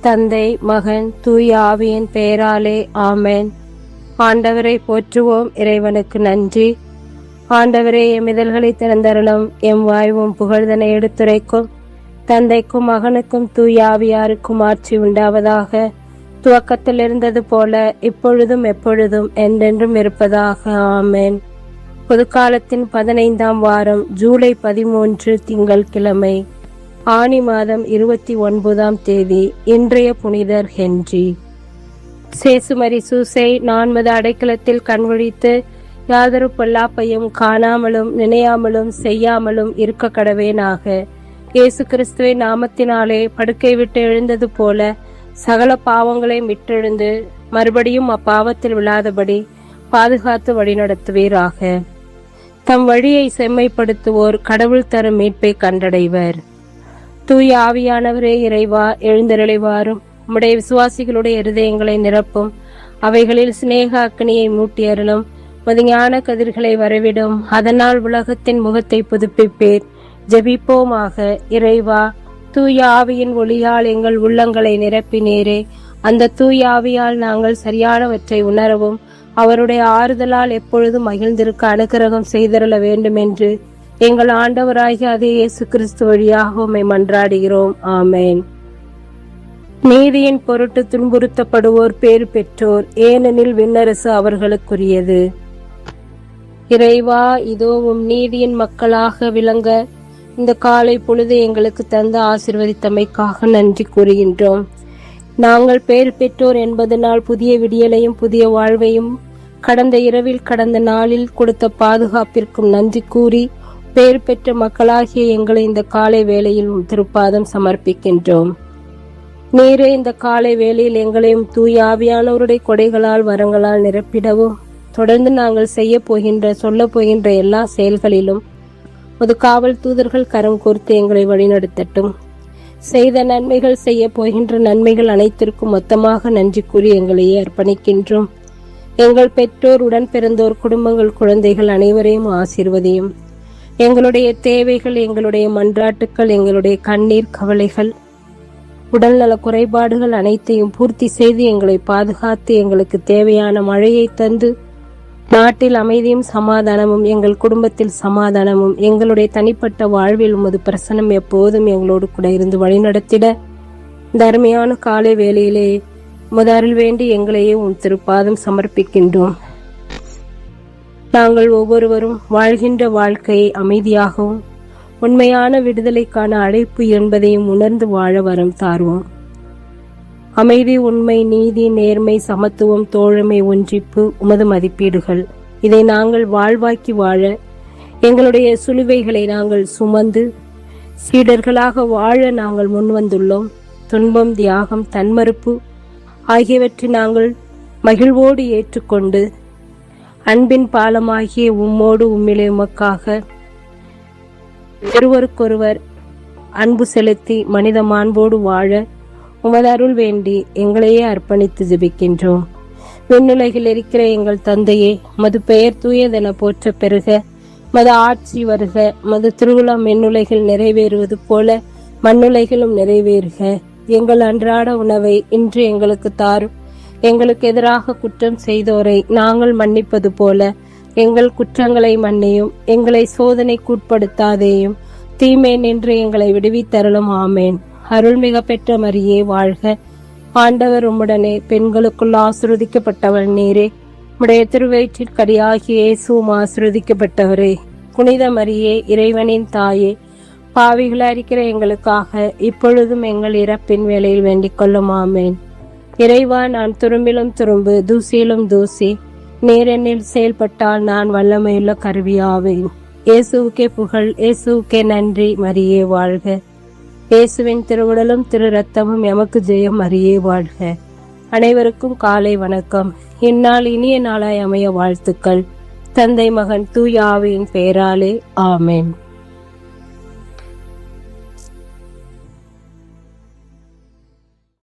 தந்தை, மகன், தூய ஆவியின் பெயராலே ஆமென். ஆண்டவரை போற்றுவோம். இறைவனுக்கு நன்றி. ஆண்டவரே, எம் இதழ்களை திறந்தருளும். எம் வாய்வும் புகழ்தனை எடுத்துரைக்கும். தந்தைக்கும் மகனுக்கும் தூய ஆவியாருக்கும் ஆட்சி உண்டாவதாக. துவக்கத்தில் இருந்தது போல இப்பொழுதும் எப்பொழுதும் என்றென்றும் இருப்பதாக. ஆமென். பொதுக்காலத்தின் 15ஆம் வாரம், ஜூலை 13 திங்கட்கிழமை, ஆனி மாதம் 29ஆம் தேதி. இன்றைய புனிதர் ஹென்றி. சேசுமரி சூசை 4 அடைக்கலத்தில் கண்விழித்து யாதொரு பொல்லாப்பையும் காணாமலும் நினையாமலும் செய்யாமலும் இருக்க கடவேனாக. இயேசு கிறிஸ்துவின் நாமத்தினாலே படுக்கை விட்டு எழுந்தது போல சகல பாவங்களையும் விட்டெழுந்து மறுபடியும் அப்பாவத்தில் விழாதபடி பாதுகாத்து வழிநடத்துவீராக. தம் வழியை செம்மைப்படுத்துவோர் கடவுள் தரும் மீட்பை கண்டடைவர். தூய ஆவியானவரே, இறைவா, எழுந்தருளிவாரும். உம்முடைய விசுவாசிகளுடைய இருதயங்களை நிரப்பும். அவைகளில் சிநேக அக்னியை மூட்டி அருளும். ஞான கதிர்களை வரவிடும். அதனால் உலகத்தின் முகத்தை புதுப்பிப்பேர். ஜெபிப்போமாக. இறைவா, தூய ஆவியின் ஒளியால் எங்கள் உள்ளங்களை நிரப்பினீரே. அந்த தூய ஆவியால் நாங்கள் சரியானவற்றை உணரவும் அவருடைய ஆறுதலால் எப்பொழுதும் மகிழ்ந்திருக்க அனுக்கிரகம் செய்தருள வேண்டும் என்று எங்கள் ஆண்டவராகிய அதே இயேசு கிறிஸ்து வழியாக உம்மை மன்றாடுகிறோம். ஆமேன். நீதியின் பொருட்டு துன்புறுத்தப்படுவோர் பேறு பெற்றோர், ஏனெனில் விண்ணரசு அவர்களுக்குரியது. இறைவா, இதோ உம் நீதியின் மக்களாக விளங்க இந்த காலை பொழுது எங்களுக்கு தந்து ஆசீர்வதித்தமைக்காக நன்றி கூறுகின்றோம். நாங்கள் பேறு பெற்றோர் என்பதனால் புதிய விடியலையும் புதிய வாழ்வையும் கடந்த இரவில் கடந்த நாளில் கொடுத்த பாதுகாப்பிற்கும் நன்றி கூறி பேறு பெற்ற மக்களாகிய எங்களை இந்த காலை வேளையில் திருப்பாதம் சமர்ப்பிக்கின்றோம். நீரே இந்த காலை வேளையில் எங்களையும் தூய ஆவியானவருடைய கொடைகளால் வரங்களால் நிரப்பிடவும், தொடர்ந்து நாங்கள் செய்ய போகின்ற சொல்ல போகின்ற எல்லா செயல்களிலும் ஒரு காவல் தூதர்கள் கரம் கோர்த்து எங்களை வழிநடத்தட்டும். செய்த நன்மைகள், செய்ய போகின்ற நன்மைகள் அனைத்திற்கும் மொத்தமாக நன்றி கூறி எங்களையே அர்ப்பணிக்கின்றோம். எங்கள் பெற்றோர், உடன் பிறந்தோர், குடும்பங்கள், குழந்தைகள் அனைவரையும் ஆசீர்வதியும். எங்களுடைய தேவைகள், எங்களுடைய மன்றாட்டுக்கள், எங்களுடைய கண்ணீர் கவலைகள், உடல்நல குறைபாடுகள் அனைத்தையும் பூர்த்தி செய்து எங்களை பாதுகாத்து எங்களுக்கு தேவையான மழையை தந்து நாட்டில் அமைதியும் சமாதானமும், எங்கள் குடும்பத்தில் சமாதானமும், எங்களுடைய தனிப்பட்ட வாழ்வில் உமது பிரசனம் எப்போதும் எங்களோடு கூட இருந்து வழிநடத்திட இந்த அருமையான காலை வேளையிலே உமது அருள் வேண்டி எங்களையே உன் திருப்பாதம் சமர்ப்பிக்கின்றோம். நாங்கள் ஒவ்வொருவரும் வாழ்கின்ற வாழ்க்கையை அமைதியாகவும் உண்மையான விடுதலைக்கான அழைப்பு என்பதையும் உணர்ந்து வாழ வரம் தாருவோம். அமைதி, உண்மை, நீதி, நேர்மை, சமத்துவம், தோழமை, ஒன்றிப்பு உமது மதிப்பீடுகள், இதை நாங்கள் வாழ்வாக்கி வாழ எங்களுடைய சிலுவைகளை நாங்கள் சுமந்து சீடர்களாக வாழ நாங்கள் முன்வந்துள்ளோம். துன்பம், தியாகம், தன்மறுப்பு ஆகியவற்றை நாங்கள் மகிழ்வோடு ஏற்றுக்கொண்டு அன்பின் பாலமாகிய உம்மோடு உம்மிலே உமக்காக ஒருவருக்கொருவர் அன்பு செலுத்தி மனித மாண்போடு வாழ உமது அருள் வேண்டி எங்களையே அர்ப்பணித்து ஜெபிக்கின்றோம். விண்ணுலகில் இருக்கிற எங்கள் தந்தையே, மது பெயர் தூயதென போற்ற பெறுக. மது ஆட்சி வருக. மது திருவுளம் விண்ணுலகில் நிறைவேறுவது போல மண்ணுலகிலும் நிறைவேறுக. எங்கள் அன்றாட உணவை இன்று எங்களுக்கு தாரும். எங்களுக்கு எதிராக குற்றம் செய்தோரை நாங்கள் மன்னிப்பது போல எங்கள் குற்றங்களை மன்னியும். எங்களை சோதனைக்குட்படுத்தாதேயும், தீமை நின்று எங்களை விடுவித்தருளும். ஆமேன். அருள்மிக பெற்ற மரியே வாழ்க. ஆண்டவர் உம்முடனே, பெண்களுக்குள் ஆசீர்வதிக்கப்பட்டவள் நீரே. உம்முடைய திருவயிற்றில் கனியாகிய இயேசுவும் ஆசீர்வதிக்கப்பட்டவரே. புனித மரியே, இறைவனின் தாயே, பாவிகளாய் இருக்கிற எங்களுக்காக இப்பொழுதும் எங்கள் இறப்பின் வேளையில் வேண்டிக் கொள்ளும். ஆமேன். இறைவா, நான் துரும்பிலும் துரும்பு, தூசியிலும் தூசி, நேரெண்ணில் செயல்பட்டால் நான் வல்லமையுள்ள கருவியாவேன். இயேசுவுக்கே புகழ், இயேசுவுக்கே நன்றி. மரியே வாழ்க. இயேசுவின் திருவுடலும் திரு ரத்தமும் எமக்கு ஜெயம். மரியே வாழ்க. அனைவருக்கும் காலை வணக்கம். இந்நாள் இனிய நாளாய் அமைய வாழ்த்துக்கள். தந்தை, மகன், தூய ஆவியின் பெயராலே ஆமேன்.